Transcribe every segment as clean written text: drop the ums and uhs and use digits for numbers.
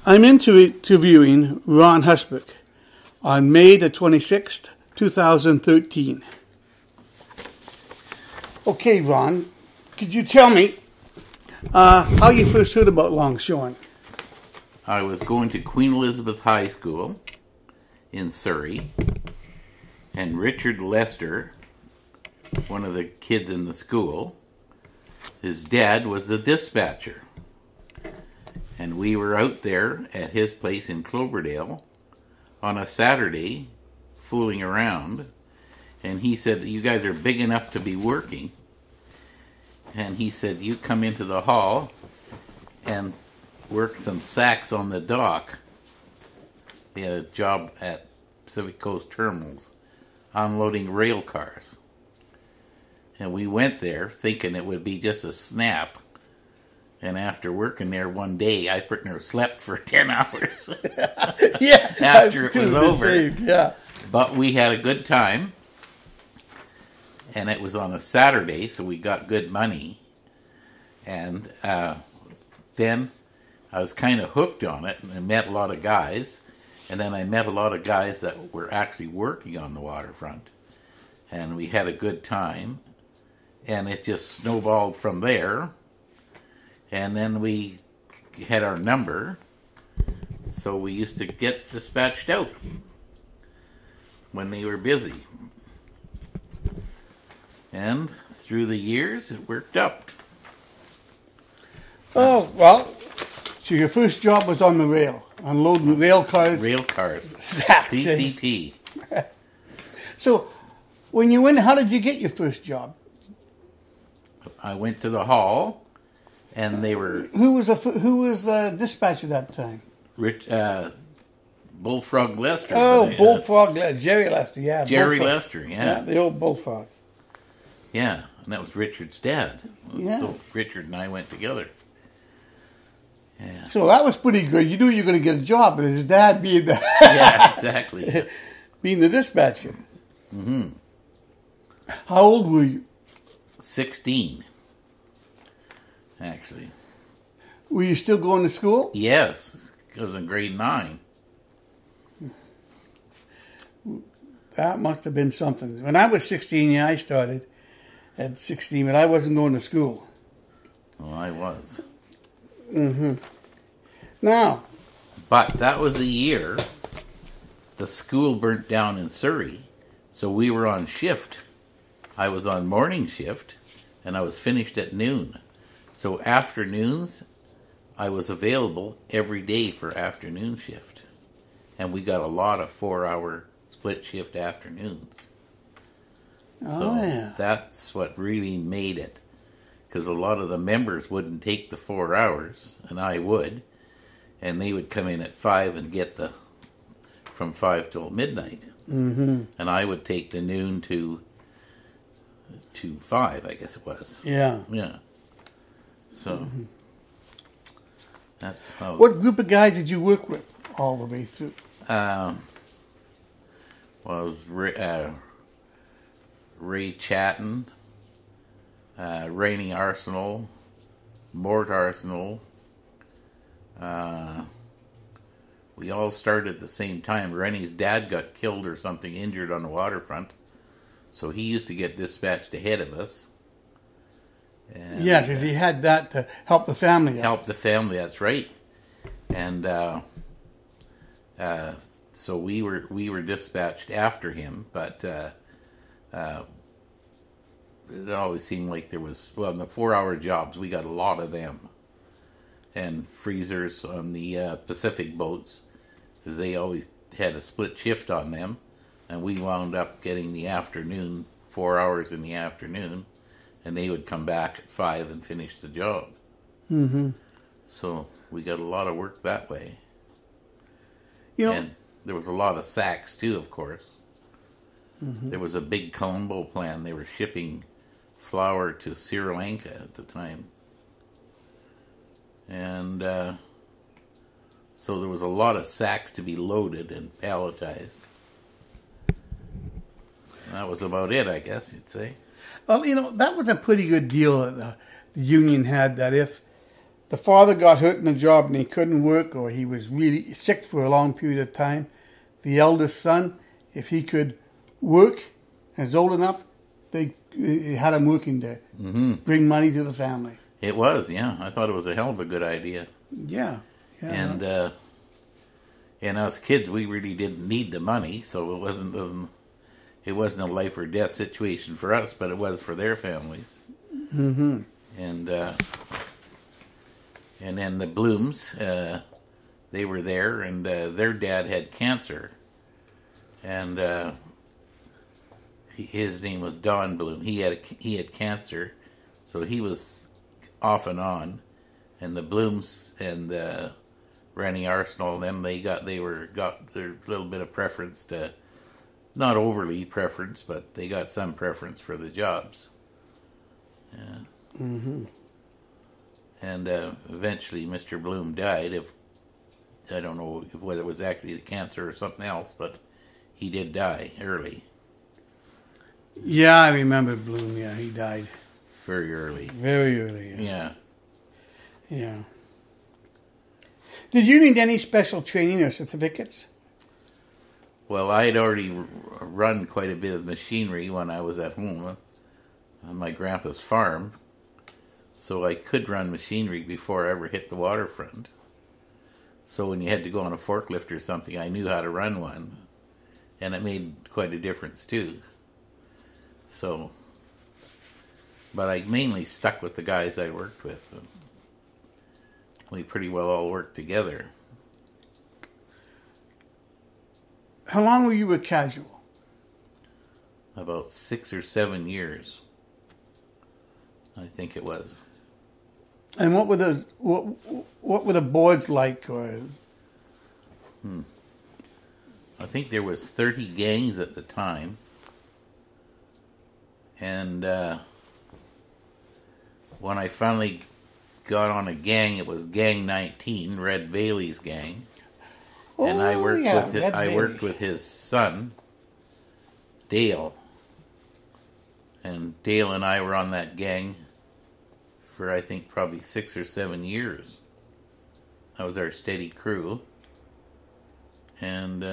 I'm interviewing Ron Husberg on May the 26th, 2013. Okay, Ron, could you tell me how you first heard about longshoring? I was going to Queen Elizabeth High School in Surrey, and Richard Lester, one of the kids in the school, his dad was the dispatcher. And we were out there at his place in Cloverdale on a Saturday fooling around. And he said, "You guys are big enough to be working." And he said, "You come into the hall and work some sacks on the dock." They had a job at Pacific Coast Terminals unloading rail cars. And we went there thinking it would be just a snap. And after working there one day, I pretty near slept for 10 hours. Yeah, after it was over. Same, yeah. But we had a good time. And it was on a Saturday, so we got good money. And then I was kind of hooked on it, and I met a lot of guys. And then I met a lot of guys that were actually working on the waterfront. And we had a good time. And it just snowballed from there. And then we had our number, so we used to get dispatched out when they were busy. And through the years, it worked up. Oh, well, so your first job was on the rail, unloading rail cars. Rail cars. Sacks. PCT. So, when you went, how did you get your first job? I went to the hall. And they were... Who was dispatcher at that time? Bullfrog Lester. Oh, Bullfrog Lester. Jerry Lester, yeah. Jerry Bullfrog. Lester, yeah. The old Bullfrog. Yeah, and that was Richard's dad. Yeah. So Richard and I went together. Yeah. So that was pretty good. You knew you were going to get a job, but his dad being the... Yeah, exactly. being the dispatcher. Mm-hmm. How old were you? 16. Actually. Were you still going to school? Yes. I was in grade 9. That must have been something. When I was 16, yeah, I started at 16, but I wasn't going to school. Well, I was. Mm-hmm. Now. But that was the year the school burnt down in Surrey, so we were on shift. I was on morning shift, and I was finished at noon. So afternoons, I was available every day for afternoon shift. And we got a lot of 4-hour split shift afternoons. Yeah. That's what really made it. Because a lot of the members wouldn't take the 4 hours, and I would. And they would come in at 5 and get from 5 till midnight. Mm-hmm. And I would take the noon to 5, I guess it was. Yeah. Yeah. So, that's how... What group of guys did you work with all the way through? Well, it was Ray Chatton, Rainey Arsenal, Mort Arsenal. We all started at the same time. Rennie's dad got killed or something, injured on the waterfront. So he used to get dispatched ahead of us. And, yeah, because he had that to help the family out. Help the family, that's right. And so we were dispatched after him, but it always seemed like there was, well, in the 4-hour jobs, we got a lot of them. And freezers on the Pacific boats, because they always had a split shift on them, and we wound up getting the afternoon, 4 hours in the afternoon. And they would come back at 5 and finish the job. Mm-hmm. So we got a lot of work that way. And there was a lot of sacks too, of course. Mm-hmm. There was a big Colombo plan. They were shipping flour to Sri Lanka at the time. And so there was a lot of sacks to be loaded and palletized. That was about it, I guess you'd say. Well, that was a pretty good deal that the union had, that if the father got hurt in the job and he couldn't work, or he was really sick for a long period of time, the eldest son, if he could work and is old enough, they had him working to bring money to the family. It was, yeah. I thought it was a hell of a good idea. Yeah. And us kids, we really didn't need the money, so it wasn't a life or death situation for us, but it was for their families. Mm-hmm. And then the Blooms, they were there, and their dad had cancer, and his name was Don Bloom. He had cancer, so he was off and on, and the Blooms and Rennie Arsenal, them they got their little bit of preference to, not overly preference, but they got some preference for the jobs. Yeah. Mm-hmm. And eventually, Mr. Bloom died. I don't know whether it was actually the cancer or something else, but he did die early. Yeah, I remember Bloom. Yeah, he died Very early. very early. Yeah. Yeah. Did you need any special training or certificates? Well, I had already run quite a bit of machinery when I was at home on my grandpa's farm, so I could run machinery before I ever hit the waterfront. So when you had to go on a forklift or something, I knew how to run one, and it made quite a difference too. So, but I mainly stuck with the guys I worked with. We pretty well all worked together. How long were you a casual? About 6 or 7 years, I think it was. And what were the boards like? Or I think there was 30 gangs at the time, and when I finally got on a gang, it was Gang 19, Red Bailey's gang, and I worked with his son, Dale, and Dale and I were on that gang for I think probably 6 or 7 years. That was our steady crew, and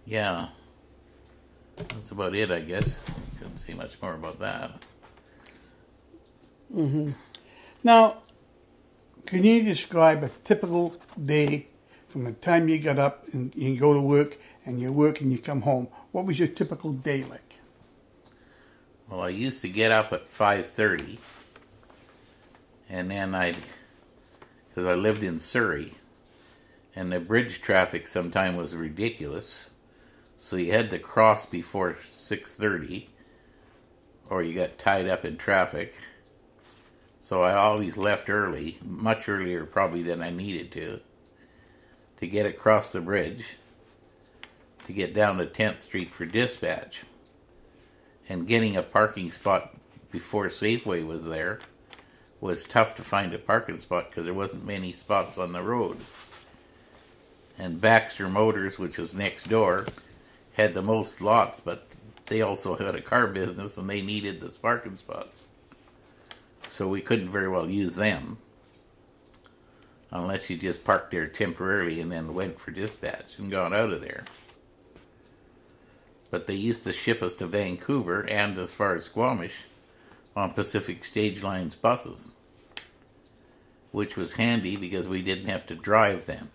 yeah, that's about it, I guess. Couldn't say much more about that. Mm-hmm. Now, can you describe a typical day from the time you got up and you go to work and you work and you come home? What was your typical day like? Well, I used to get up at 5:30, and then because I lived in Surrey, and the bridge traffic sometimes was ridiculous, so you had to cross before 6:30, or you got tied up in traffic. So I always left early, much earlier probably than I needed to get across the bridge, to get down to 10th Street for dispatch. And getting a parking spot before Safeway was there was tough to find a parking spot because there wasn't many spots on the road. And Baxter Motors, which was next door, had the most lots, but they also had a car business and they needed the parking spots. So we couldn't very well use them unless you just parked there temporarily and then went for dispatch and got out of there. But they used to ship us to Vancouver and as far as Squamish on Pacific Stage Line's buses, which was handy because we didn't have to drive then.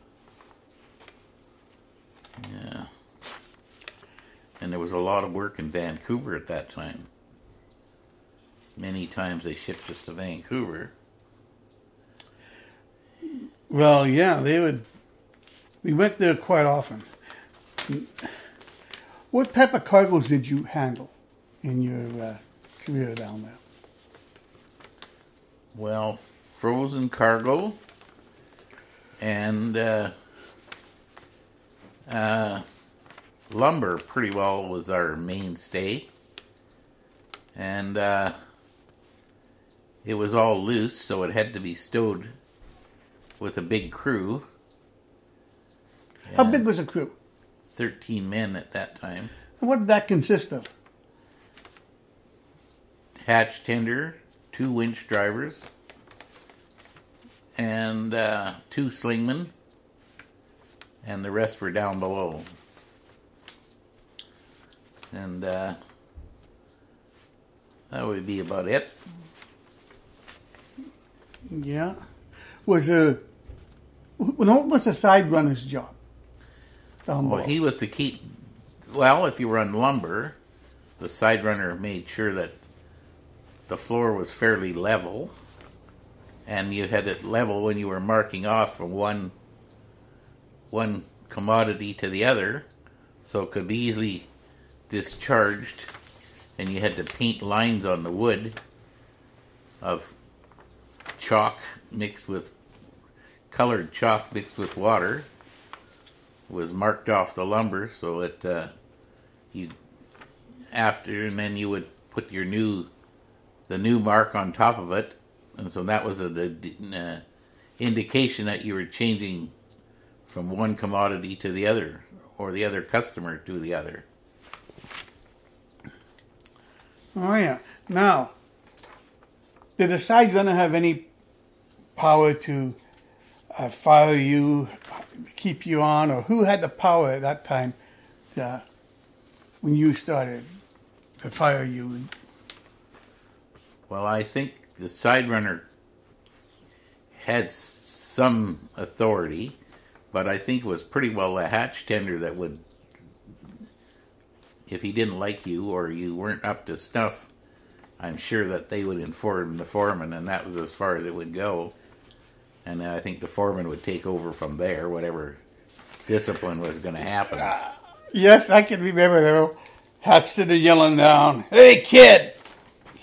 Yeah. And there was a lot of work in Vancouver at that time. Many times they shipped us to Vancouver. Well, yeah, we went there quite often. What type of cargoes did you handle in your career down there? Well, frozen cargo and lumber pretty well was our mainstay. And it was all loose, so it had to be stowed with a big crew. How big was the crew? 13 men at that time. And what did that consist of? Hatch tender, 2 winch drivers, and 2 slingmen, and the rest were down below. And that would be about it. Yeah. What was the side runner's job? Down Well, below? he was to keep, well, if you were on lumber, the side runner made sure that the floor was fairly level, and you had it level when you were marking off from one commodity to the other, so it could be easily discharged, and you had to paint lines on the wood of chalk mixed with colored chalk mixed with water. It was marked off the lumber, so it and then you would put the new mark on top of it, and so that was the indication that you were changing from one commodity to the other, or the other customer to the other. Oh, yeah. Now, did the side runner have any power to fire you, keep you on, or who had the power at that time when you started to fire you? Well, I think the side runner had some authority, but I think it was pretty well the hatch tender that would, if he didn't like you or you weren't up to snuff, I'm sure that they would inform the foreman, and that was as far as it would go. And I think the foreman would take over from there, whatever discipline was going to happen. Yes, I can remember the hatch tender yelling down, "Hey, kid,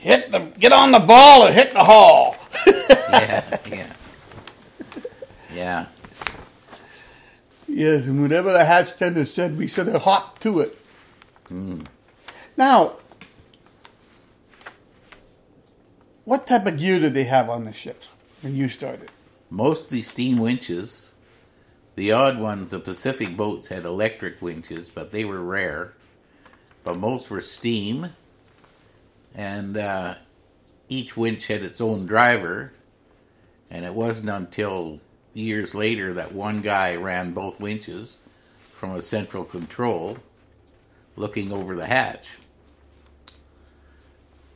get on the ball or hit the hall." Yeah. Yes, and whatever the hatch tender said, we said hot to it. Now, what type of gear did they have on the ships when you started? Mostly steam winches. The odd ones, the Pacific boats, had electric winches, but they were rare. But most were steam, and each winch had its own driver, and it wasn't until years later that one guy ran both winches from a central control looking over the hatch.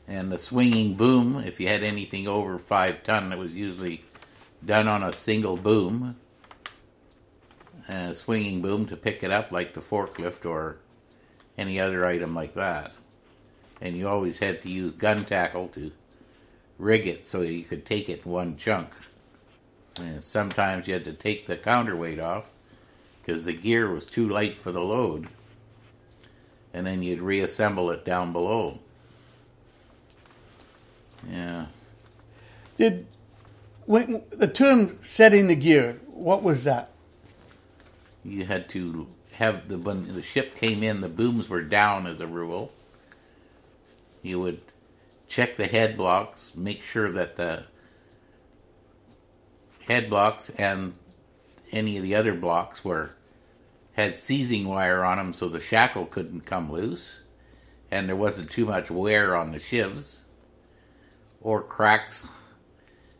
And the swinging boom, if you had anything over 5 ton, it was usually done on a single boom. A swinging boom to pick it up like the forklift or any other item like that. And you always had to use gun tackle to rig it so you could take it in one chunk. And sometimes you had to take the counterweight off because the gear was too light for the load. And then you'd reassemble it down below. Yeah. When the term setting the gear, what was that? You had to have when the ship came in, the booms were down as a rule. You would check the head blocks, make sure that the head blocks and any of the other blocks had seizing wire on them so the shackle couldn't come loose and there wasn't too much wear on the shivs or cracks.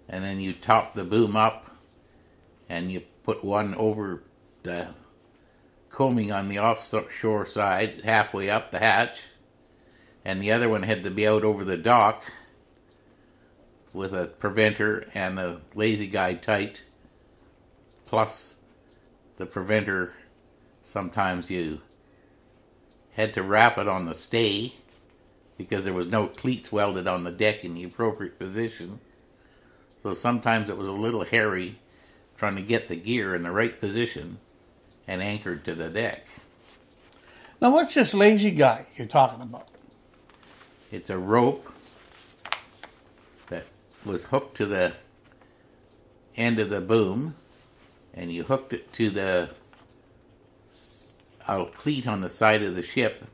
And then you top the boom up and you put one over the coaming on the offshore side halfway up the hatch, and the other one had to be out over the dock with a preventer and a lazy guy tight, plus the preventer. Sometimes you had to wrap it on the stay because there was no cleats welded on the deck in the appropriate position. So sometimes it was a little hairy trying to get the gear in the right position and anchored to the deck. Now, what's this lazy guy you're talking about? It's a rope that was hooked to the end of the boom, and you hooked it to the cleat on the side of the ship,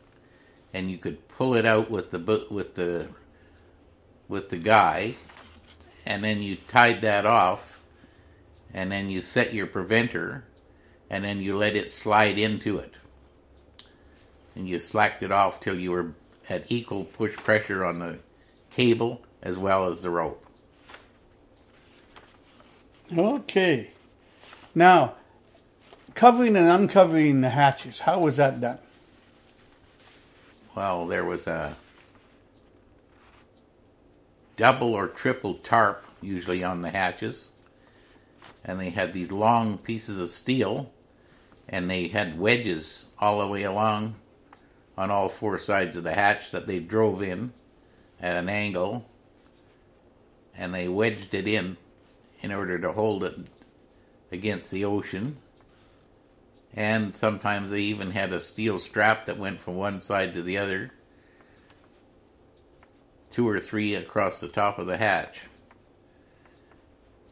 and you could pull it out with the guy, and then you tied that off, and then you set your preventer, and then you let it slide into it. And you slacked it off till you were at equal push pressure on the cable as well as the rope. Okay. Now, covering and uncovering the hatches, how was that done? Well, there was a double or triple tarp usually on the hatches, and they had these long pieces of steel, and they had wedges all the way along on all four sides of the hatch that they drove in at an angle, and they wedged it in order to hold it against the ocean. And sometimes they even had a steel strap that went from one side to the other, 2 or 3 across the top of the hatch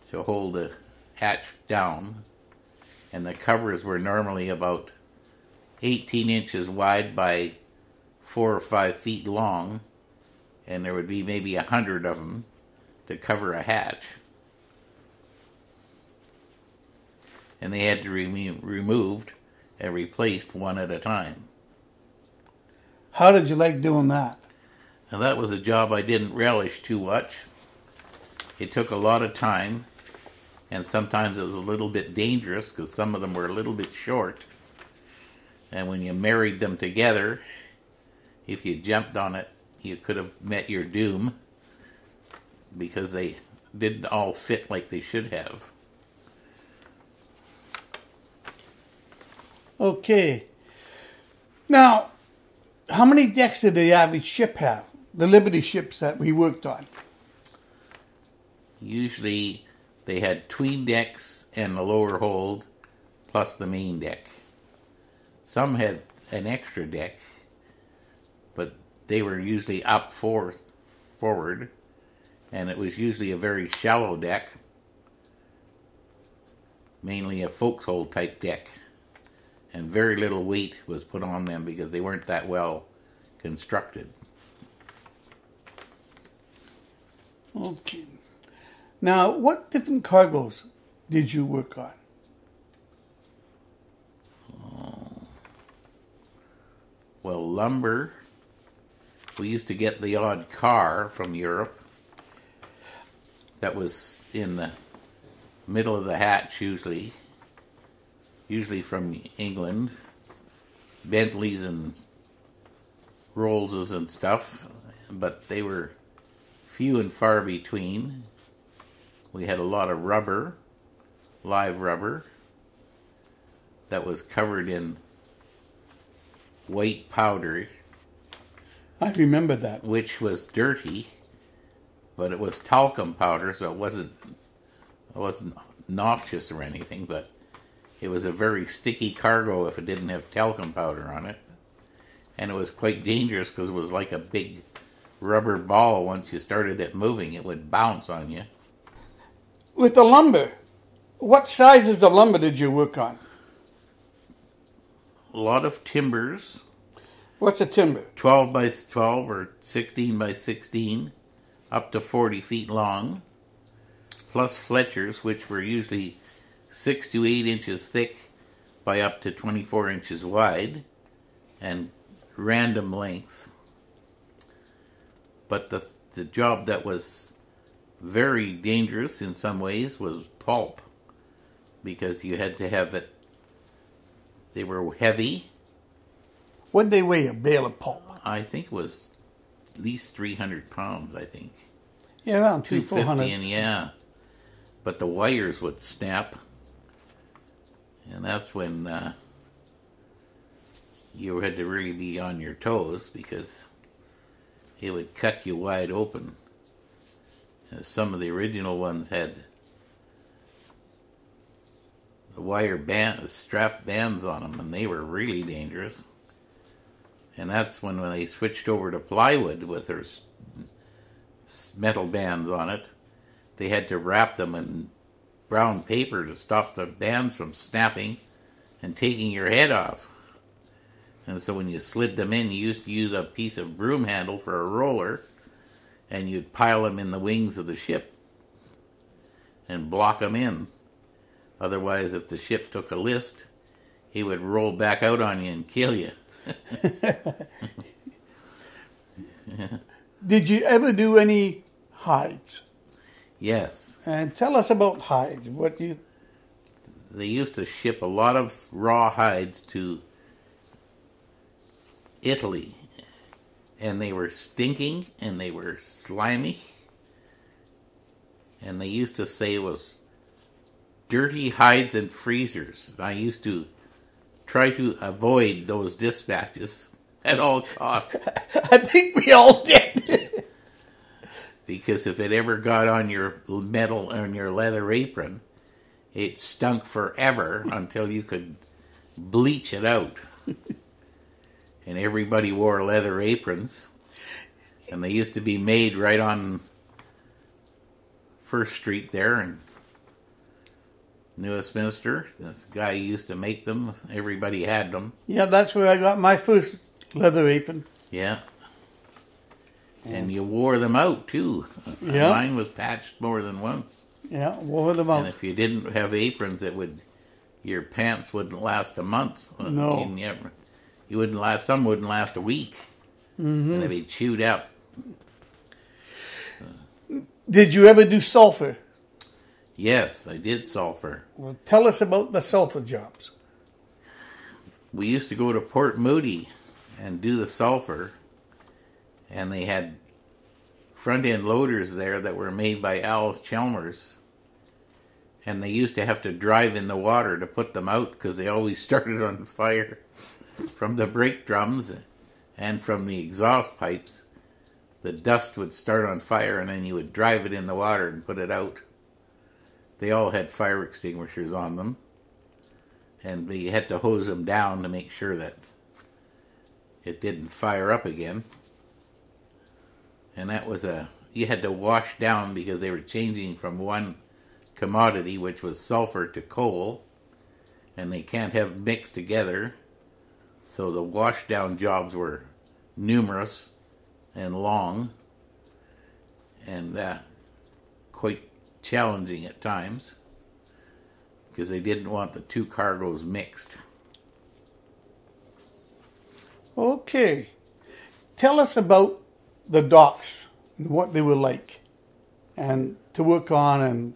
to hold the hatch down. And the covers were normally about 18 inches wide by 4 or 5 feet long, and there would be maybe 100 of them to cover a hatch. And they had to be removed and replaced one at a time. How did you like doing that? Now that was a job I didn't relish too much. It took a lot of time, and sometimes it was a little bit dangerous because some of them were a little bit short. And when you married them together, if you jumped on it, you could have met your doom because they didn't all fit like they should have. Okay. Now, how many decks did the average ship have? The Liberty ships that we worked on. Usually they had 'tween decks and the lower hold plus the main deck. Some had an extra deck, but they were usually up forward, and it was usually a very shallow deck, mainly a forecastle type deck. And very little weight was put on them because they weren't that well constructed. Okay. Now, what different cargoes did you work on? Well, lumber. We used to get the odd car from Europe that was in the middle of the hatch usually from England, Bentleys and Rollses and stuff, but they were few and far between. We had a lot of rubber, live rubber, that was covered in white powder. I remember that. Which was dirty, but it was talcum powder, so it wasn't noxious or anything, but it was a very sticky cargo if it didn't have talcum powder on it. And it was quite dangerous because it was like a big rubber ball. Once you started it moving, it would bounce on you. With the lumber, what sizes of lumber did you work on? A lot of timbers. What's a timber? 12 by 12 or 16 by 16, up to 40 feet long. Plus Fletchers, which were usually 6 to 8 inches thick by up to 24 inches wide, and random length. But the job that was very dangerous in some ways was pulp, because you had to have it. They were heavy. What did they weigh, a bale of pulp? I think it was at least 300 pounds, I think. Yeah, around 250, and yeah. But the wires would snap. And that's when you had to really be on your toes because it would cut you wide open. And some of the original ones had the wire strap bands on them, and they were really dangerous. And that's when they switched over to plywood with their metal bands on it. They had to wrap them in brown paper to stop the bands from snapping and taking your head off. And so when you slid them in, you used to use a piece of broom handle for a roller, and you'd pile them in the wings of the ship and block them in. Otherwise, if the ship took a list, he would roll back out on you and kill you. Did you ever do any hides? Yes. And tell us about hides. They used to ship a lot of raw hides to Italy, and they were stinking and they were slimy, and they used to say it was dirty hides and freezers. I used to try to avoid those dispatches at all costs. I think we all did. Because if it ever got on your metal, on your leather apron, it stunk forever until you could bleach it out. And everybody wore leather aprons. And they used to be made right on First Street there in New Westminster. This guy used to make them. Everybody had them. Yeah, that's where I got my first leather apron. Yeah. And you wore them out, too. Yeah. Mine was patched more than once. Yeah, wore them out. And if you didn't have aprons, your pants wouldn't last a month. No. You wouldn't last. Some wouldn't last a week. Mm-hmm. And they'd be chewed up. Did you ever do sulfur? Yes, I did sulfur. Well, tell us about the sulfur jobs. We used to go to Port Moody and do the sulfur, and they had front-end loaders there that were made by Alice Chalmers, and they used to have to drive in the water to put them out because they always started on fire from the brake drums and from the exhaust pipes. The dust would start on fire, and then you would drive it in the water and put it out. They all had fire extinguishers on them, and we had to hose them down to make sure that it didn't fire up again. And that was you had to wash down because they were changing from one commodity, which was sulfur, to coal, and they can't have mixed together. So the wash down jobs were numerous and long and quite challenging at times because they didn't want the two cargoes mixed. Okay. Tell us about the docks and what they were like and to work on, and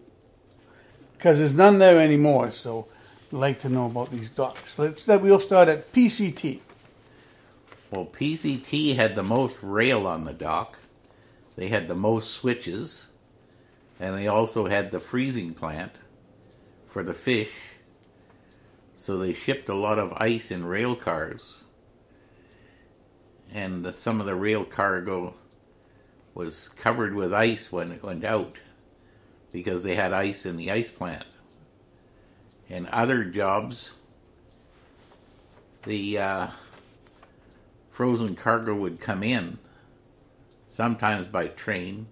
because there's none there anymore, so I'd like to know about these docks. We'll start at PCT. Well, PCT had the most rail on the dock. They had the most switches, and they also had the freezing plant for the fish. So they shipped a lot of ice in rail cars. And some of the rail cargo was covered with ice when it went out because they had ice in the ice plant. And other jobs, the frozen cargo would come in, sometimes by train,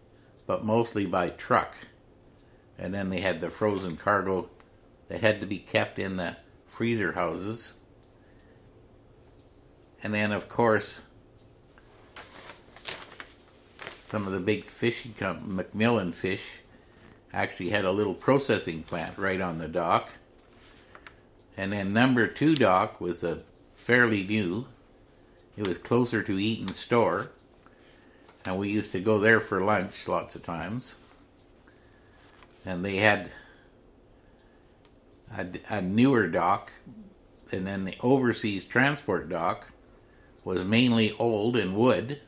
but mostly by truck. And then they had the frozen cargo that had to be kept in the freezer houses. And then, of course, some of the big fishing Macmillan Fish actually had a little processing plant right on the dock. And then number 2 dock was fairly new. It was closer to Eaton's store, and we used to go there for lunch lots of times. And they had a newer dock, and then the overseas transport dock was mainly old and wood,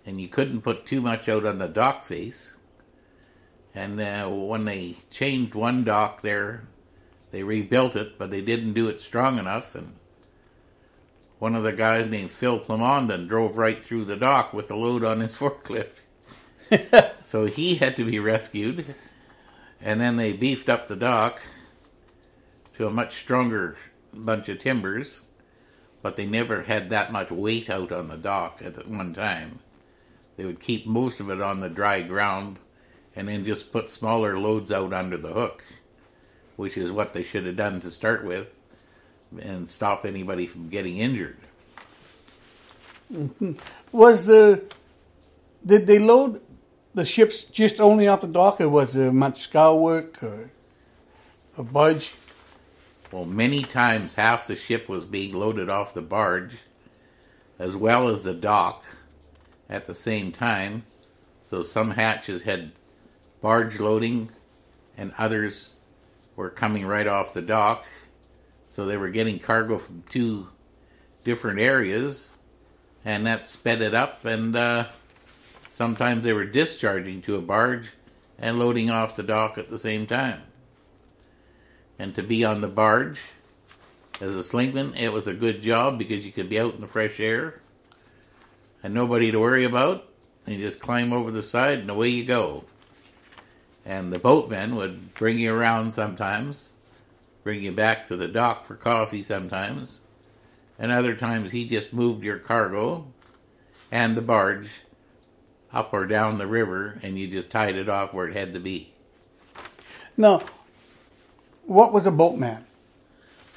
and you couldn't put too much out on the dock face. And when they changed one dock there, they rebuilt it, but they didn't do it strong enough, and one of the guys named Phil Plamondon drove right through the dock with the load on his forklift. So he had to be rescued. And then they beefed up the dock to a much stronger bunch of timbers, but they never had that much weight out on the dock at one time. They would keep most of it on the dry ground and then just put smaller loads out under the hook, which is what they should have done to start with, and stop anybody from getting injured. Mm-hmm. Did they load the ships just only off the dock, or was there much scow work or a barge? Well, many times half the ship was being loaded off the barge as well as the dock at the same time. So some hatches had barge loading, and others were coming right off the dock. So they were getting cargo from two different areas, and that sped it up, and sometimes they were discharging to a barge and loading off the dock at the same time. And to be on the barge as a slinkman, it was a good job because you could be out in the fresh air and nobody to worry about. And you just climb over the side and away you go. And the boatmen would bring you around sometimes, bring you back to the dock for coffee sometimes, and other times he just moved your cargo and the barge up or down the river, and you just tied it off where it had to be. Now, what was a boatman?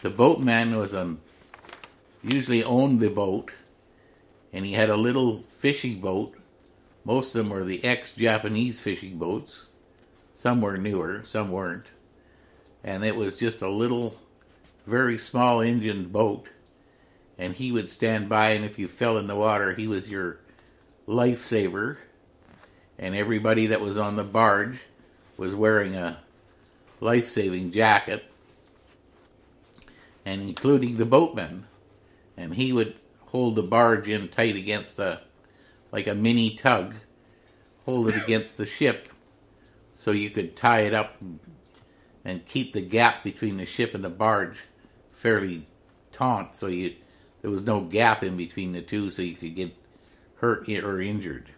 The boatman was usually owned the boat, and he had a little fishing boat. Most of them were the ex-Japanese fishing boats. Some were newer, some weren't. And it was just a little, very small engined boat. And he would stand by, and if you fell in the water, he was your lifesaver. And everybody that was on the barge was wearing a life-saving jacket, and including the boatman. And he would hold the barge in tight against like a mini tug, hold it against the ship so you could tie it up and keep the gap between the ship and the barge fairly taut, so there was no gap in between the two, so you could get hurt or injured.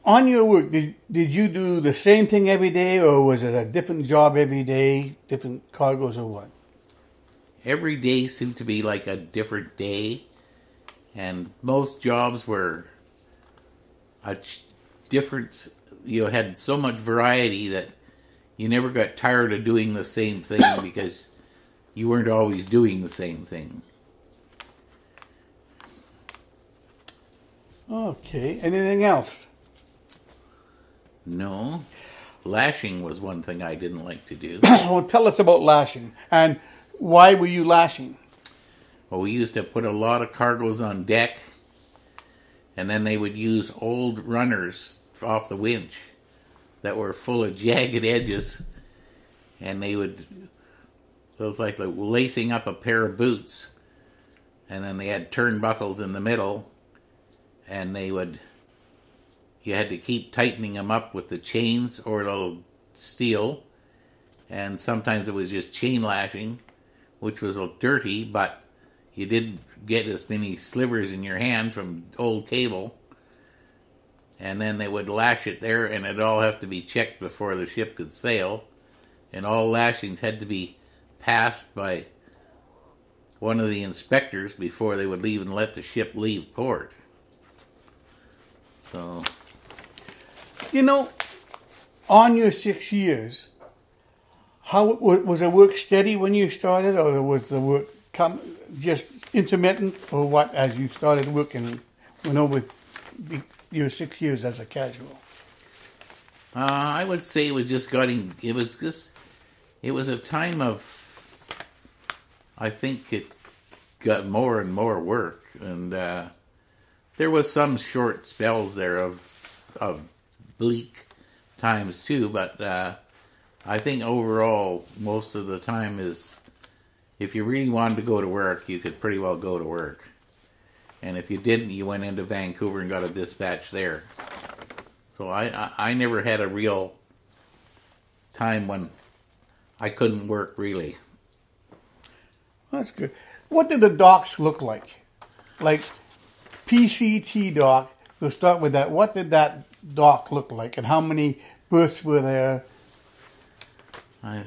On your work, did you do the same thing every day, or was it a different job every day, different cargoes, or what? Every day seemed to be like a different day, and most jobs were a different. You had so much variety that you never got tired of doing the same thing because you weren't always doing the same thing. Okay. Anything else? No. Lashing was one thing I didn't like to do. Well, tell us about lashing. And why were you lashing? Well, we used to put a lot of cargoes on deck, and then they would use old runners off the winch that were full of jagged edges, and it was like lacing up a pair of boots, and then they had turnbuckles in the middle, and you had to keep tightening them up with the chains or the steel, and sometimes it was just chain lashing, which was dirty, but you didn't get as many slivers in your hand from old cable. And then they would lash it there, and it'd all have to be checked before the ship could sail. And all lashings had to be passed by one of the inspectors before they would leave and let the ship leave port. So, on your 6 years, how was the work steady when you started, or was the work just intermittent, or what? As you started working, went over your 6 years as a casual. I would say it was a time of, I think it got more and more work, and there was some short spells there of bleak times too, but I think overall most of the time is, if you really wanted to go to work, you could pretty well go to work. And if you didn't, you went into Vancouver and got a dispatch there. So I never had a real time when I couldn't work, really. That's good. What did the docks look like? Like PCT dock, we'll start with that. What did that dock look like, and how many berths were there? I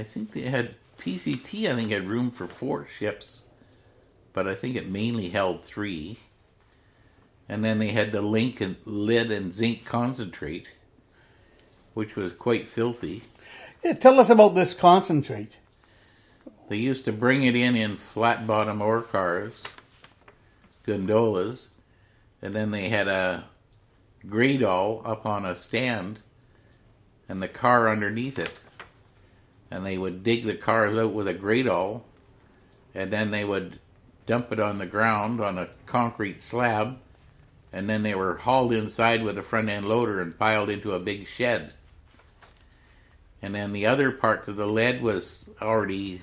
think they had PCT, I think had room for 4 ships, but I think it mainly held 3. And then they had the lead and zinc concentrate, which was quite filthy. Yeah, tell us about this concentrate. They used to bring it in flat-bottom ore cars, gondolas, and then they had a gradol up on a stand and the car underneath it. And they would dig the cars out with a gradol, and then they would dump it on the ground on a concrete slab, and then they were hauled inside with a front end loader and piled into a big shed. And then the other parts of the lead was already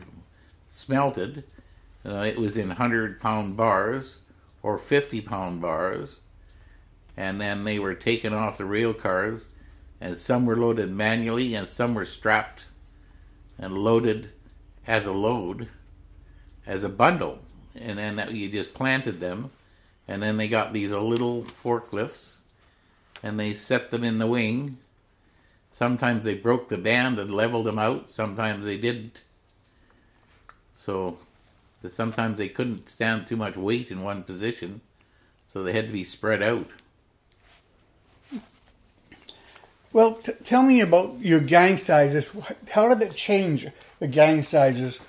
smelted. It was in 100-pound bars or 50-pound bars. And then they were taken off the rail cars, and some were loaded manually and some were strapped and loaded as a load, as a bundle. And then you just planted them, and then they got these little forklifts, and they set them in the wing. Sometimes they broke the band and leveled them out. Sometimes they didn't. So sometimes they couldn't stand too much weight in one position, so they had to be spread out. Well, tell me about your gang sizes. How did it change, the gang sizes,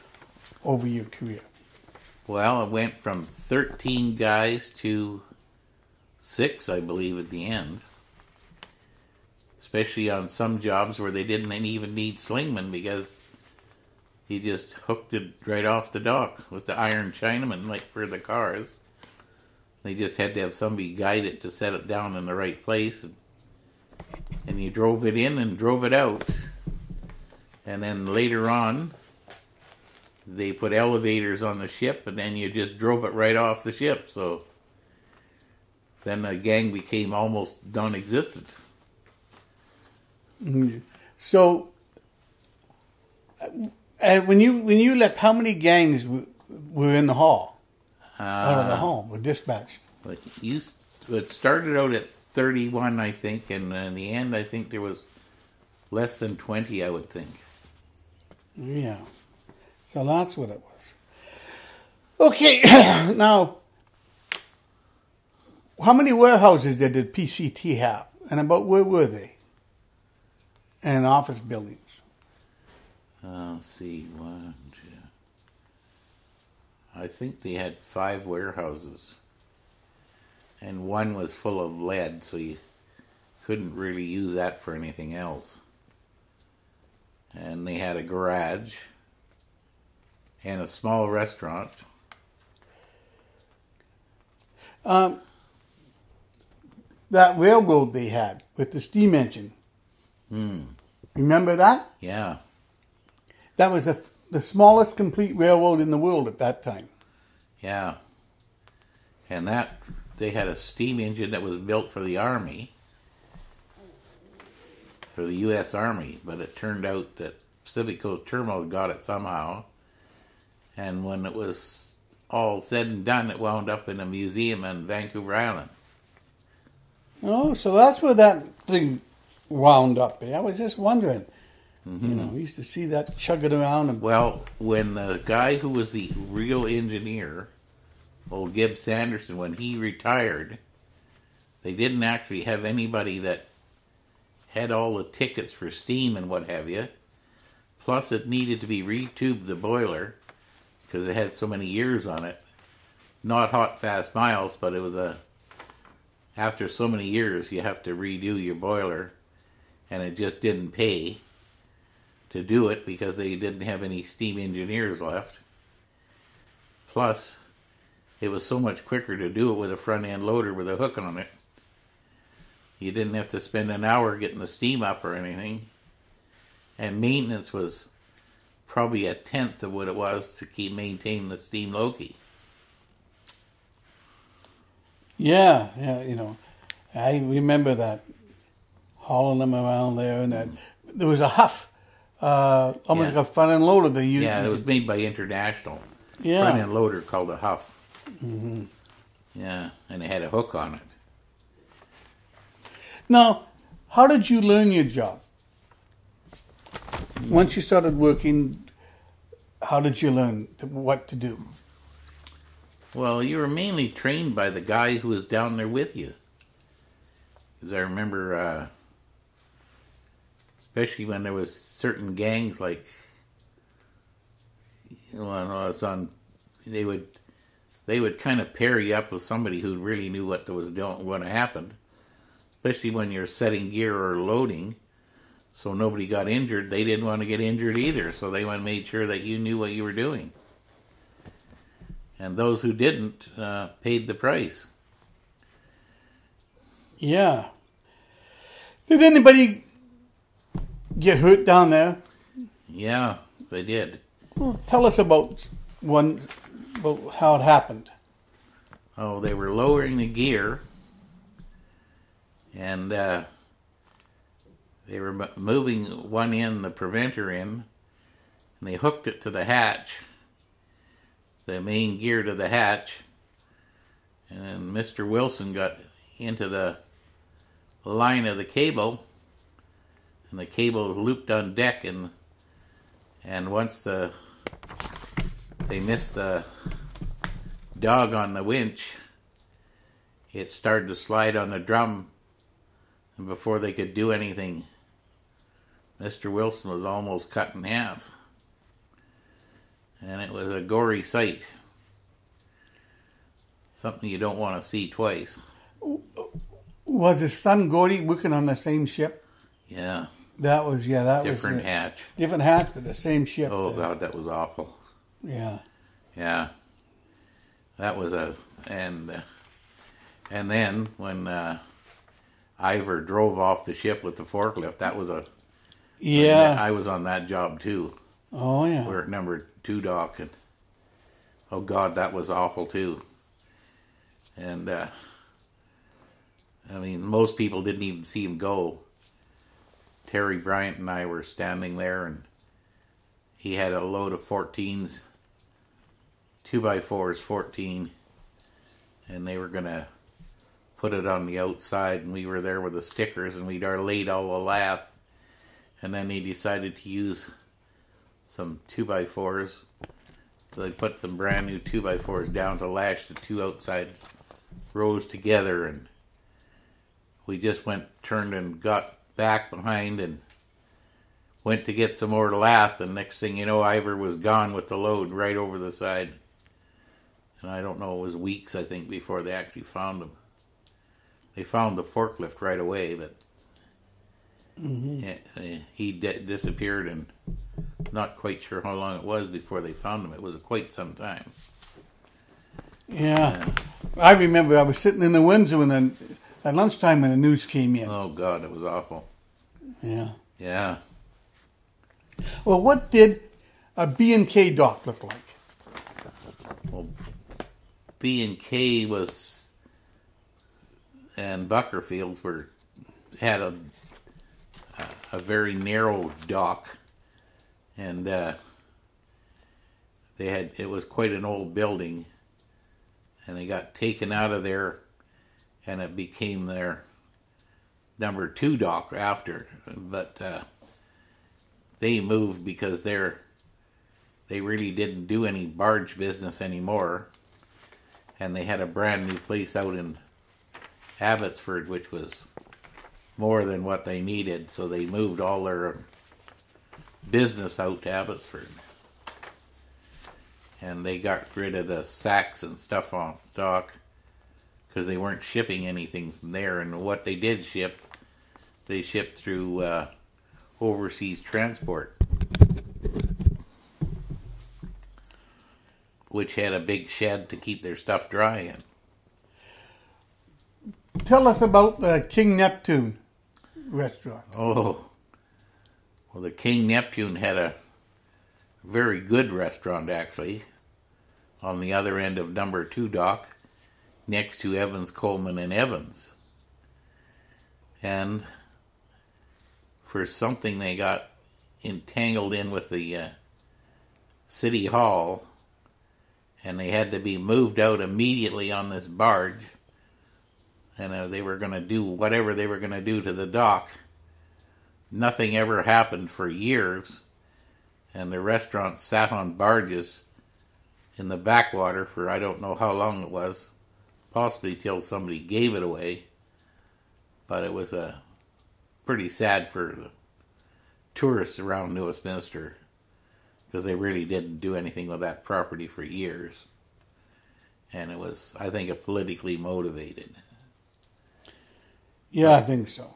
over your career? Well, it went from 13 guys to 6, I believe, at the end. Especially on some jobs where they didn't even need slingmen, because he just hooked it right off the dock with the iron Chinaman, like for the cars. They just had to have somebody guide it to set it down in the right place. And you drove it in and drove it out. And then later on, they put elevators on the ship, and then you just drove it right off the ship. So then the gang became almost non-existent. So, when you left, how many gangs were in the hall? Out of the hall, were dispatched? It started out at 31, I think, and in the end, I think there was less than 20, I would think. Yeah. So that's what it was. Okay, now, how many warehouses did PCT have? And about where were they? And office buildings? Let's see, 1, 2. I think they had 5 warehouses. And one was full of lead, so you couldn't really use that for anything else. And they had a garage and a small restaurant. That railroad they had with the steam engine. Remember that? Yeah. That was the smallest complete railroad in the world at that time. Yeah. And they had a steam engine that was built for the Army, for the U.S. Army, but it turned out that Pacific Coast Terminal got it somehow, and when it was all said and done, it wound up in a museum in Vancouver Island. Oh, so that's where that thing wound up. I was just wondering. Mm-hmm. We used to see that chugging around. Well, when the guy who was the real engineer, old Gibb Sanderson, when he retired, they didn't actually have anybody that had all the tickets for steam and what have you. Plus, it needed to be retubed, the boiler, because it had so many years on it. Not hot, fast miles, but it was after so many years, you have to redo your boiler, and it just didn't pay to do it because they didn't have any steam engineers left. Plus, it was so much quicker to do it with a front end loader with a hook on it. You didn't have to spend an hour getting the steam up or anything. And maintenance was probably 1/10 of what it was to keep maintaining the steam Loki. Yeah, I remember that, hauling them around there, and that there was a Huff, almost like a front end loader they used. Yeah, it was made by International. Yeah. Front end loader called a Huff. Mm-hmm. Yeah, and it had a hook on it. Now, how did you learn your job? Once you started working, how did you learn what to do? Well, you were mainly trained by the guy who was down there with you. Because I remember, especially when there was certain gangs like, when I was on, they would kind of pair you up with somebody who really knew what was going to happen. Especially when you're setting gear or loading, so nobody got injured. They didn't want to get injured either, so they made sure that you knew what you were doing. And those who didn't paid the price. Yeah. Did anybody get hurt down there? Yeah, they did. Well, tell us about how it happened. Oh, they were lowering the gear, and they were moving one end, the preventer in, and they hooked it to the hatch, the main gear to the hatch, and then Mr. Wilson got into the line of the cable, and the cable was looped on deck, and once they missed the dog on the winch, it started to slide on the drum, and before they could do anything, Mr. Wilson was almost cut in half. And it was a gory sight. Something you don't want to see twice. Was his son Gordy working on the same ship? Yeah. That was different hatch. Different hatch, but the same ship. Oh, God, that was awful. Yeah. Yeah. That was and then when Ivor drove off the ship with the forklift, that was I was on that job too. Oh, yeah. We're at number 2 dock, and oh, God, that was awful too. And I mean, most people didn't even see him go. Terry Bryant and I were standing there, and he had a load of 14s, 2x4s, 14, and they were going to put it on the outside, and we were there with the stickers, and we'd laid all the lath, and then they decided to use some 2x4s, so they put some brand new 2x4s down to lash the 2 outside rows together, and we just turned and got back behind and went to get some more lath, and next thing you know, Ivor was gone with the load right over the side. And I don't know, it was weeks, I think, before they actually found him. They found the forklift right away, but he disappeared, and not quite sure how long it was before they found him. It was quite some time. Yeah. I remember I was sitting in the Windsor at lunchtime when the news came in. Oh, God, it was awful. Yeah. Yeah. Well, what did a B&K dock look like? Well, B&K and Buckerfields had a very narrow dock, and it was quite an old building, and they got taken out of there, and it became their number 2 dock after. But they moved because they really didn't do any barge business anymore, and they had a brand new place out in Abbotsford, which was more than what they needed, so they moved all their business out to Abbotsford. And they got rid of the sacks and stuff off the dock because they weren't shipping anything from there. And what they did ship, they shipped through overseas transport, which had a big shed to keep their stuff dry in. Tell us about the King Neptune restaurant. Oh, well, the King Neptune had a very good restaurant, actually, on the other end of number 2 dock, next to Evans, Coleman, and Evans. And for something they got entangled in with the City Hall, and they had to be moved out immediately on this barge, and they were going to do whatever they were going to do to the dock. Nothing ever happened for years, and the restaurant sat on barges in the backwater for I don't know how long it was, possibly till somebody gave it away. But it was pretty sad for the tourists around New Westminster, because they really didn't do anything with that property for years. And it was, I think, politically motivated. Yeah, I think so.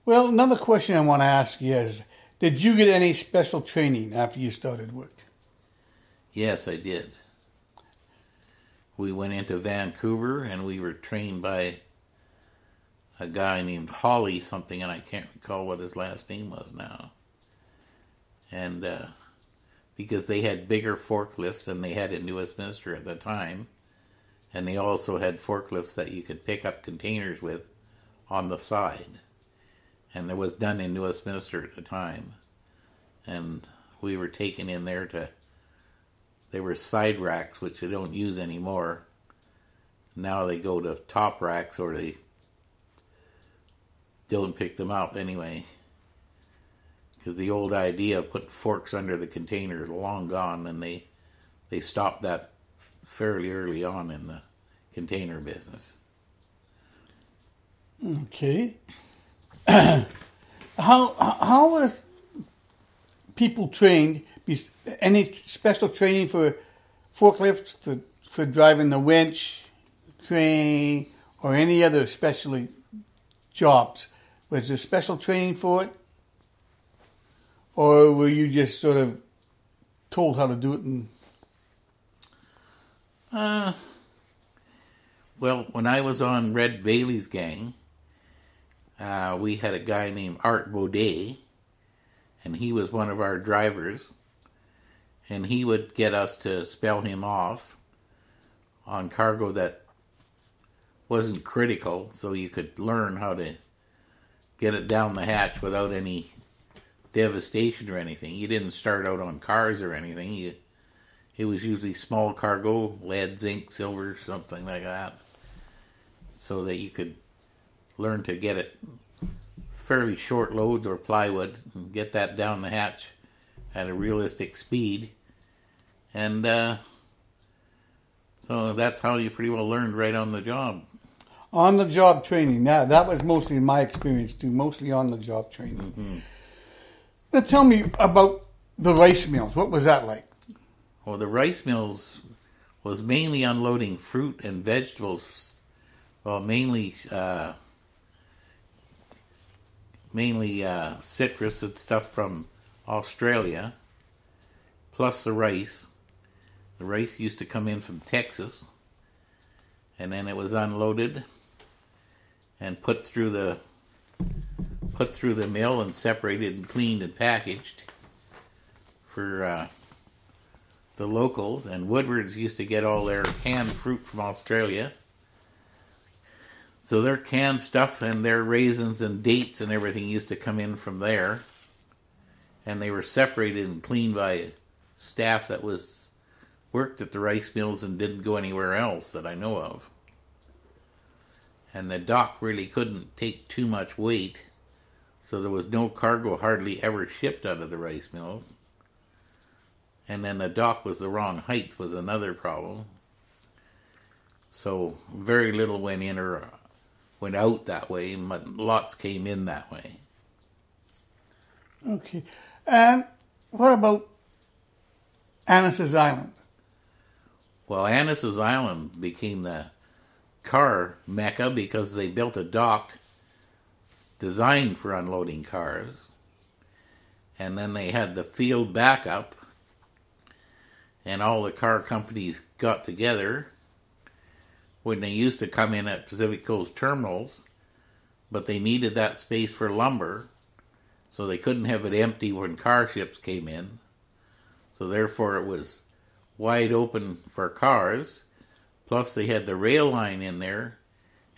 Well, another question I want to ask you is, did you get any special training after you started work? Yes, I did. We went into Vancouver, and we were trained by a guy named Holly something, and I can't recall what his last name was now. And because they had bigger forklifts than they had in New Westminster at the time, and they also had forklifts that you could pick up containers with on the side. And that was done in New Westminster at the time. And we were taken in there they were side racks, which they don't use anymore. Now they go to top racks, or they don't pick them up anyway. Because the old idea of putting forks under the container is long gone, and they stopped that fairly early on in the container business. Okay. How was people trained? Any special training for forklifts, for driving the winch, crane, or any other special jobs? Was there special training for it? Or were you just sort of told how to do it? Well, when I was on Red Bailey's gang, we had a guy named Art Baudet, and he was one of our drivers, and he would get us to spell him off on cargo that wasn't critical, so you could learn how to get it down the hatch without any devastation or anything. You didn't start out on cars or anything. It was usually small cargo, lead, zinc, silver, something like that, so that you could learn to get it fairly short loads or plywood and get that down the hatch at a realistic speed. And so that's how you pretty well learned right on the job. On the job training. Now, that was mostly my experience too, mostly on the job training. Mm-hmm. Now tell me about the rice mills. What was that like? Well, the rice mills was mainly unloading fruit and vegetables. Well, mainly citrus and stuff from Australia, plus the rice. The rice used to come in from Texas, and then it was unloaded and put through the mill and separated and cleaned and packaged for the locals. And Woodward's used to get all their canned fruit from Australia. So their canned stuff and their raisins and dates and everything used to come in from there. And they were separated and cleaned by staff that worked at the rice mills and didn't go anywhere else that I know of. And the dock really couldn't take too much weight, so there was no cargo hardly ever shipped out of the rice mills. And then the dock was the wrong height was another problem. So very little went in or went out that way, but lots came in that way. Okay. What about Annis's Island? Well, Annis's Island became the car mecca because they built a dock designed for unloading cars. And then they had the field backup, and all the car companies got together when they used to come in at Pacific Coast terminals, but they needed that space for lumber, so they couldn't have it empty when car ships came in. So therefore it was wide open for cars, plus they had the rail line in there,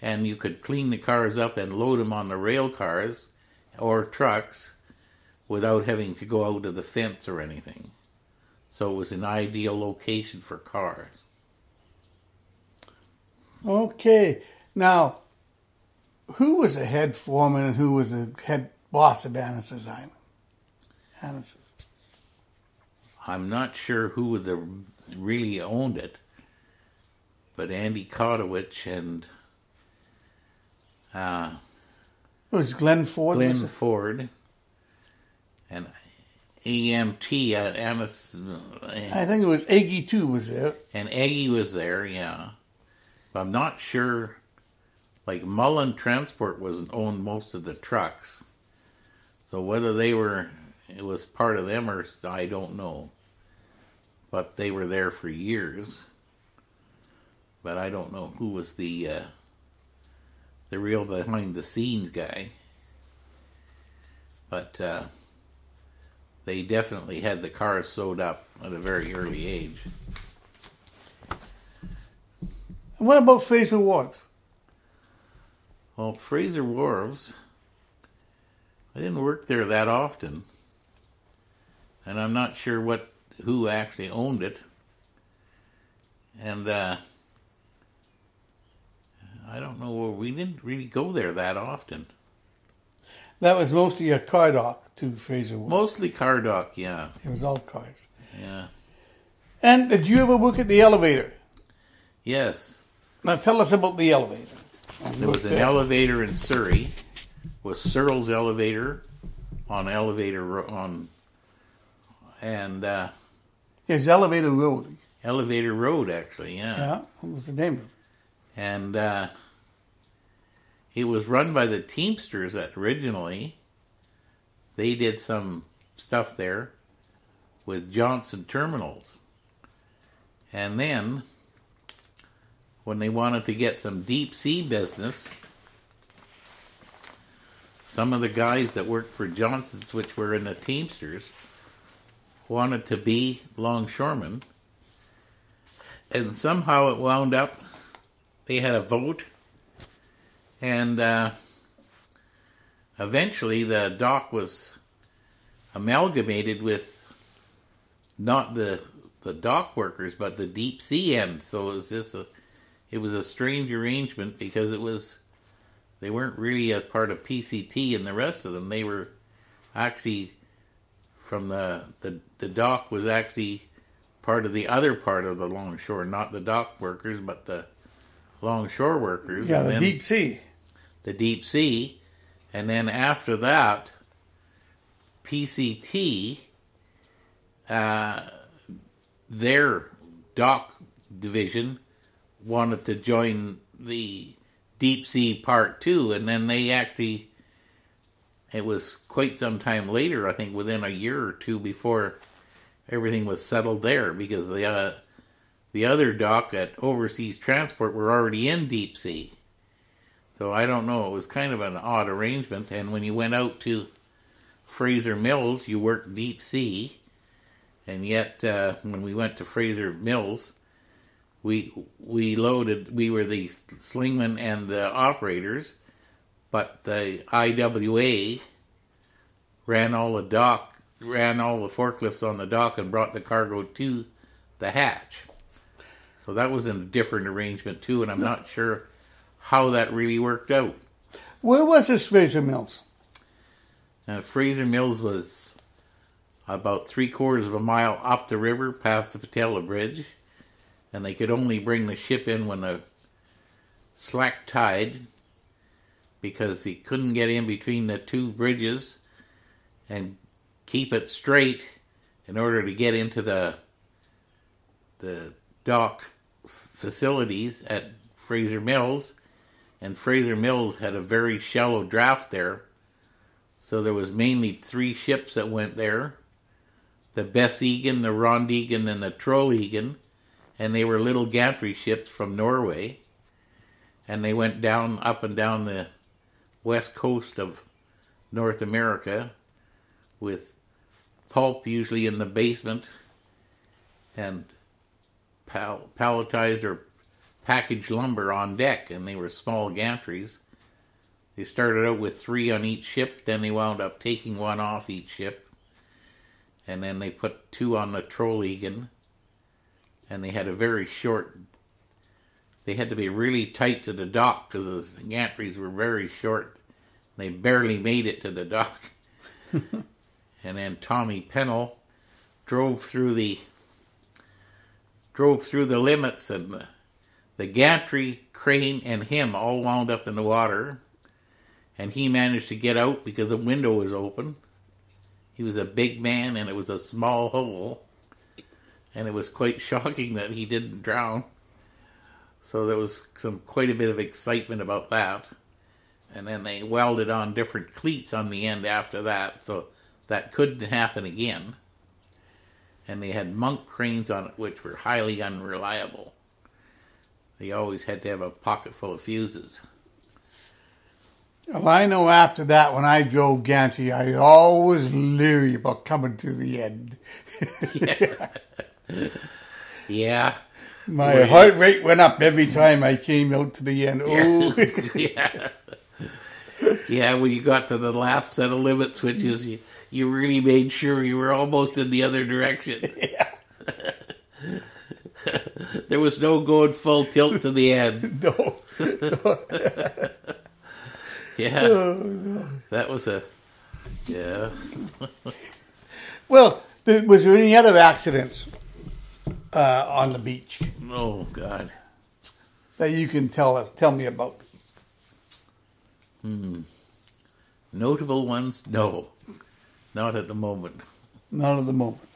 and you could clean the cars up and load them on the rail cars or trucks without having to go out of the fence or anything. So it was an ideal location for cars. Okay. Now, who was the head foreman and who was the head boss of Annis's Island? Annis's. I'm not sure who really owned it, but Andy Kotowich and it was Glenn Ford. Glenn Ford and AMT at Annis. I think it was Eggy too was there. And Eggy was there, yeah. But I'm not sure. Like Mullen Transport owned most of the trucks, so whether it was part of them or I don't know. But they were there for years. But I don't know who was the the real behind-the-scenes guy. But they definitely had the cars sewed up at a very early age. And what about Fraser Wharves? Well, Fraser Wharves, I didn't work there that often, and I'm not sure who actually owned it. And I don't know, we didn't really go there that often. That was mostly a car dock to Fraser Wharves. Mostly car dock, yeah. It was all cars. Yeah. And did you ever work at the elevator? Yes. Now tell us about the elevator. There was an elevator in Surrey, was Searle's elevator on It's Elevator Road. Elevator Road, actually, yeah. Yeah, what was the name of it? And it was run by the Teamsters originally. They did some stuff there with Johnson Terminals. And then, when they wanted to get some deep sea business, some of the guys that worked for Johnson's, which were in the Teamsters, wanted to be longshoremen. And somehow it wound up, they had a vote, and eventually the dock was amalgamated with not the dock workers, but the deep sea end. So it was a strange arrangement because they weren't really a part of PCT and the rest of them. They were actually from the dock was actually part of the other part of the longshore, not the dock workers, but the longshore workers. Yeah, the deep sea. The deep sea. And then after that, PCT, their dock division wanted to join the deep sea part too, and then they actually, it was quite some time later, I think within a year or two before everything was settled there, because the other dock at Overseas Transport were already in deep sea. So I don't know, it was kind of an odd arrangement, and when you went out to Fraser Mills, you worked deep sea, and yet when we went to Fraser Mills, we were the slingmen and the operators, but the IWA ran all the forklifts on the dock and brought the cargo to the hatch. So that was a different arrangement too, and I'm not sure how that really worked out. Where was this Fraser Mills? Fraser Mills was about 3/4 of a mile up the river past the Patella Bridge, and they could only bring the ship in when the slack tide, because he couldn't get in between the two bridges and keep it straight in order to get into the dock facilities at Fraser Mills. And Fraser Mills had a very shallow draft there, so there was mainly 3 ships that went there: the Bessegan, the Rondegan, and the Trollegan, and they were little gantry ships from Norway, and they went up and down the west coast of North America with pulp usually in the basement and palletized or packaged lumber on deck, and they were small gantries. They started out with 3 on each ship, then they wound up taking 1 off each ship, and then they put 2 on the Trollegan, and they had a very short, they had to be really tight to the dock because the gantries were very short. They barely made it to the dock. And then Tommy Pennell drove through the limits, and the gantry, crane, and him all wound up in the water, and he managed to get out because the window was open. He was a big man, and it was a small hole, and it was quite shocking that he didn't drown. So there was quite a bit of excitement about that. And then they welded on different cleats on the end after that, so that couldn't happen again. And they had monk cranes on it, which were highly unreliable. They always had to have a pocket full of fuses. Well, I know after that, when I drove Gantry, I always leery about coming to the end. Yeah. My heart rate went up every time I came out to the end. Oh, Yeah. Yeah, when you got to the last set of limit switches, you really made sure you were almost in the other direction. yeah. There was no going full tilt to the end. No. Yeah. Oh, no. That was yeah. Well, was there any other accidents on the beach Oh, God. that you can tell me about? Notable ones? No. Not at the moment. Not at the moment.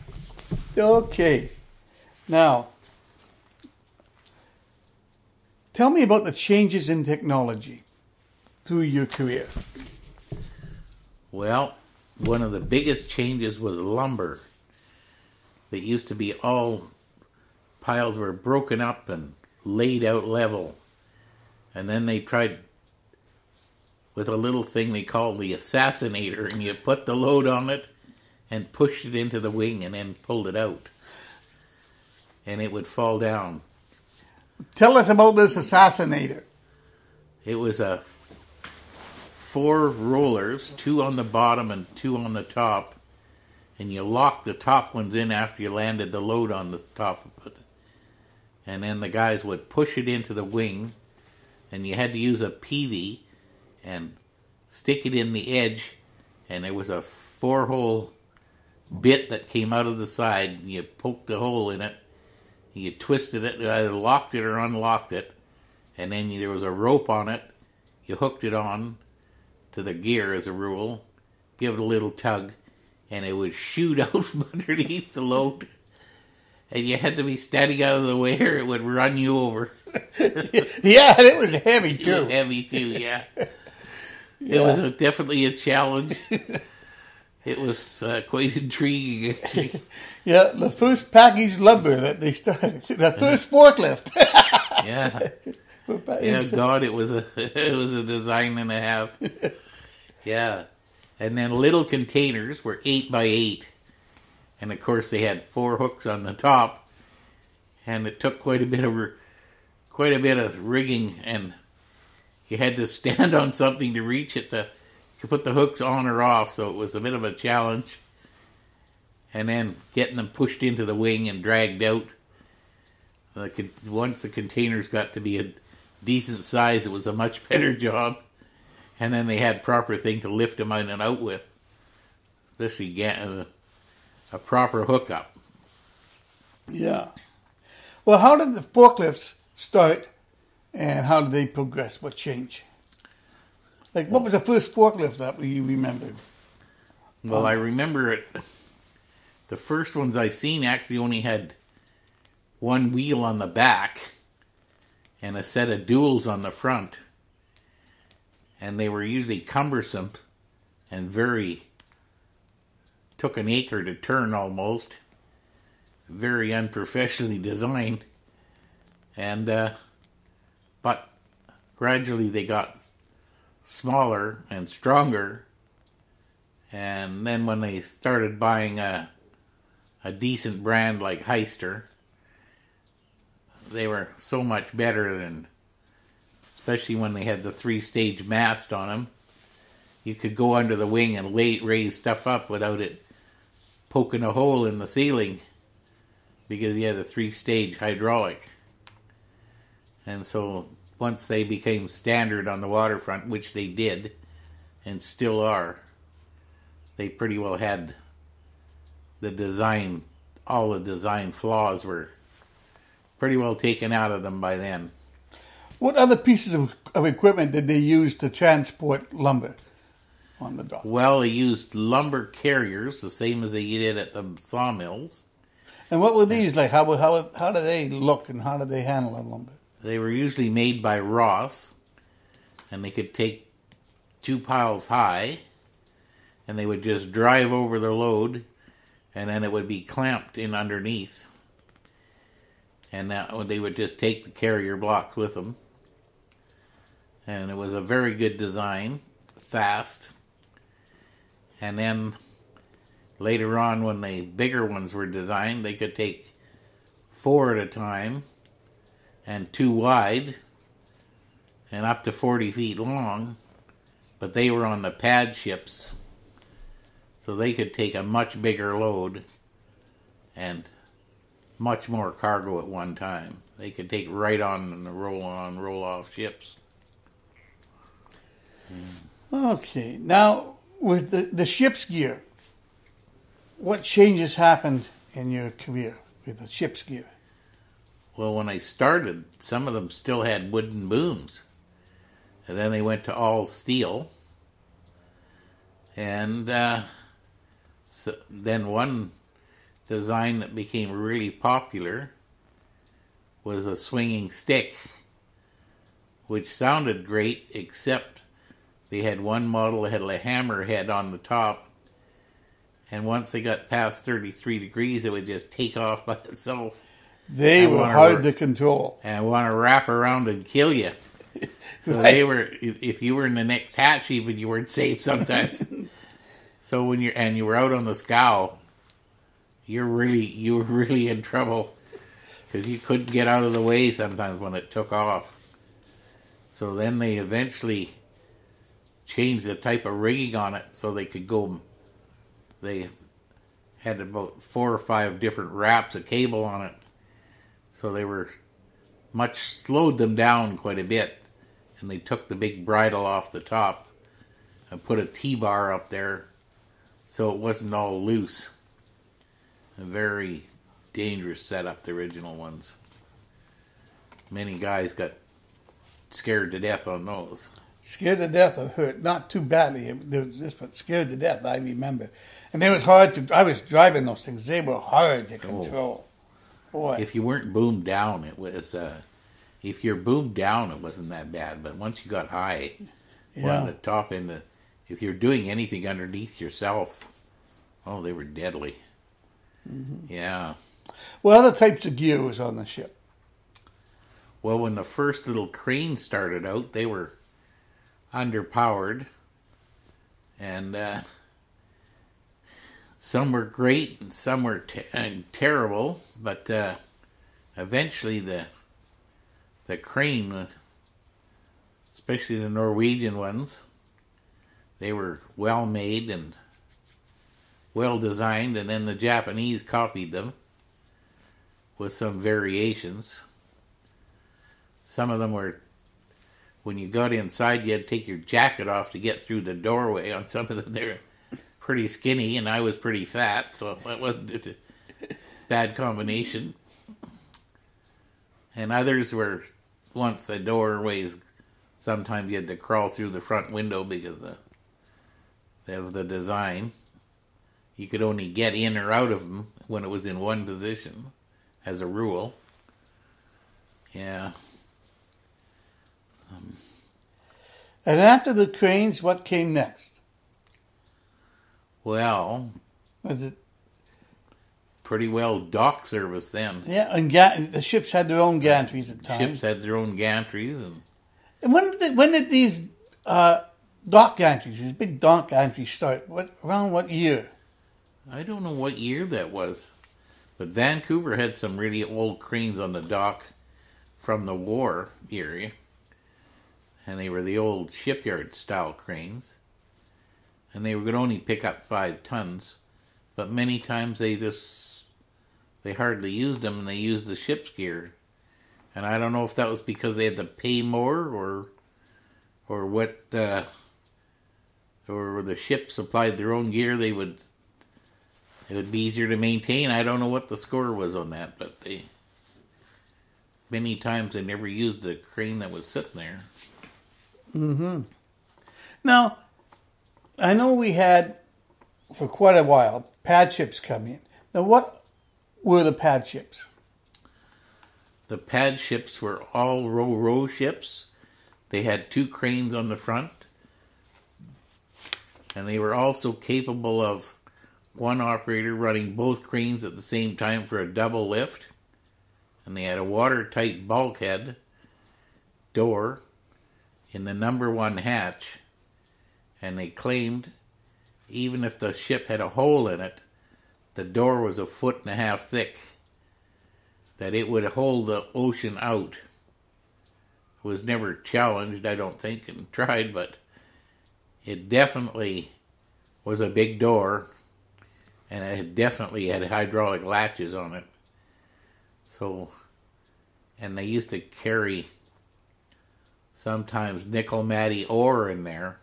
Okay. Now, tell me about the changes in technology through your career. Well, one of the biggest changes was lumber. That used to be all piles were broken up and laid out level. And then they tried with a little thing they called the assassinator, and you put the load on it and pushed it into the wing and then pulled it out. And it would fall down. Tell us about this assassinator. It was 4 rollers, 2 on the bottom and 2 on the top. And you locked the top ones in after you landed the load on the top of it. And then the guys would push it into the wing, and you had to use a peavey and stick it in the edge, and there was a 4-hole bit that came out of the side, and you poked the hole in it, and you twisted it, either locked it or unlocked it, and then there was a rope on it. You hooked it on to the gear as a rule, give it a little tug, and it would shoot out from underneath the load. And you had to be standing out of the way or it would run you over. Yeah, and it was heavy too. It was heavy too, yeah. It was definitely a challenge. It was quite intriguing, actually. Yeah, the first packaged lumber that they started, the first forklift. Yeah. Yeah, God, it was a design and a half. Yeah. And then little containers were 8 by 8. And of course they had 4 hooks on the top, and it took quite a bit of rigging, and you had to stand on something to reach it to put the hooks on or off. So it was a bit of a challenge. And then getting them pushed into the wing and dragged out. Once the containers got to be a decent size, it was a much better job. And then they had proper thing to lift them in and out with, especially a proper hookup. Yeah. Well, how did the forklifts start, and how did they progress? What changed? Like, what was the first forklift that you remembered? Well, I remember it. The first ones I seen actually only had 1 wheel on the back and a set of duals on the front. And they were usually cumbersome and took an acre to turn almost. Very unprofessionally designed. And, but gradually they got smaller and stronger. And then when they started buying a decent brand like Heister, they were so much better than, especially when they had the 3-stage mast on them. You could go under the wing and raise stuff up without it poking a hole in the ceiling, because you had a 3-stage hydraulic. And so once they became standard on the waterfront, which they did and still are, they pretty well had the design, all the design flaws were pretty well taken out of them by then. What other pieces of equipment did they use to transport lumber on the dock? Well, they used lumber carriers, the same as they did at the sawmills. And what were these like? How do they look, and how do they handle the lumber? They were usually made by Ross, and they could take 2 piles high, and they would just drive over the load, and then it would be clamped in underneath. And they would just take the carrier blocks with them. And it was a very good design. fast. And then later on, when the bigger ones were designed, they could take 4 at a time and 2 wide and up to 40 feet long. But they were on the pad ships, so they could take a much bigger load and much more cargo at one time. They could take right on the roll-on, roll-off ships. Okay, now with the ship's gear, what changes happened in your career with the ship's gear? Well, when I started, some of them still had wooden booms. And then they went to all steel. And so then one design that became really popular was a swinging stick, which sounded great, except they had one model that had a hammer head on the top, and once they got past 33 degrees, it would just take off by itself. They were hard to control. And want to wrap around and kill you. So Right. they were, if you were in the next hatch even, you weren't safe sometimes. So when you were out on the scow, you were really in trouble because you couldn't get out of the way sometimes when it took off. So then they eventually changed the type of rigging on it so they could go. They had about 4 or 5 different wraps of cable on it, so they were slowed them down quite a bit, and they took the big bridle off the top and put a T-bar up there so it wasn't all loose. A very dangerous setup, the original ones. Many guys got scared to death on those. Scared to death or hurt, not too badly. There was this, but scared to death, I remember. And it was hard to, I was driving those things. They were hard to control. Boy. If you weren't boomed down, it was, if you're boomed down, it wasn't that bad. But once you got high, on the top end, if you're doing anything underneath yourself, oh, they were deadly. Mm-hmm. Yeah. What other types of gear was on the ship? Well, when the first little cranes started out, they were underpowered, and some were great and some were terrible, but eventually the crane was, especially the Norwegian ones, they were well made and well designed, and then the Japanese copied them with some variations. Some of them were, when you got inside, you had to take your jacket off to get through the doorway. On some of them, they were pretty skinny, and I was pretty fat, so it wasn't a bad combination. And others were, once the doorways, sometimes you had to crawl through the front window because of the design. You could only get in or out of them when it was in one position, as a rule. Yeah. And after the cranes, what came next? Well, Was it? pretty well dock service then. Yeah, and the ships had their own gantries at times. Ships had their own gantries, And when did these dock gantries, these big dock gantries start? Around what year? I don't know what year that was, but Vancouver had some really old cranes on the dock from the war area, and they were the old shipyard style cranes, and they could only pick up 5 tons, but many times they hardly used them, and they used the ship's gear. And I don't know if that was because they had to pay more, or what, or the ship supplied their own gear. It would be easier to maintain. I don't know what the score was on that, but many times they never used the crane that was sitting there. Mm-hmm. Now, I know we had, for quite a while, pad ships come in. Now, what were the pad ships? The pad ships were all row ships. They had 2 cranes on the front, and they were also capable of one operator running both cranes at the same time for a double lift, and they had a watertight bulkhead door in the number 1 hatch, And they claimed even if the ship had a hole in it, the door was 1.5 feet thick, that it would hold the ocean out. It was never challenged, I don't think, and tried, but it definitely was a big door, and it definitely had hydraulic latches on it. So, and they used to carry sometimes nickel matty ore in there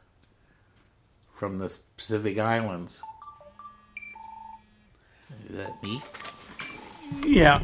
from the Pacific Islands. Is that neat? Yeah.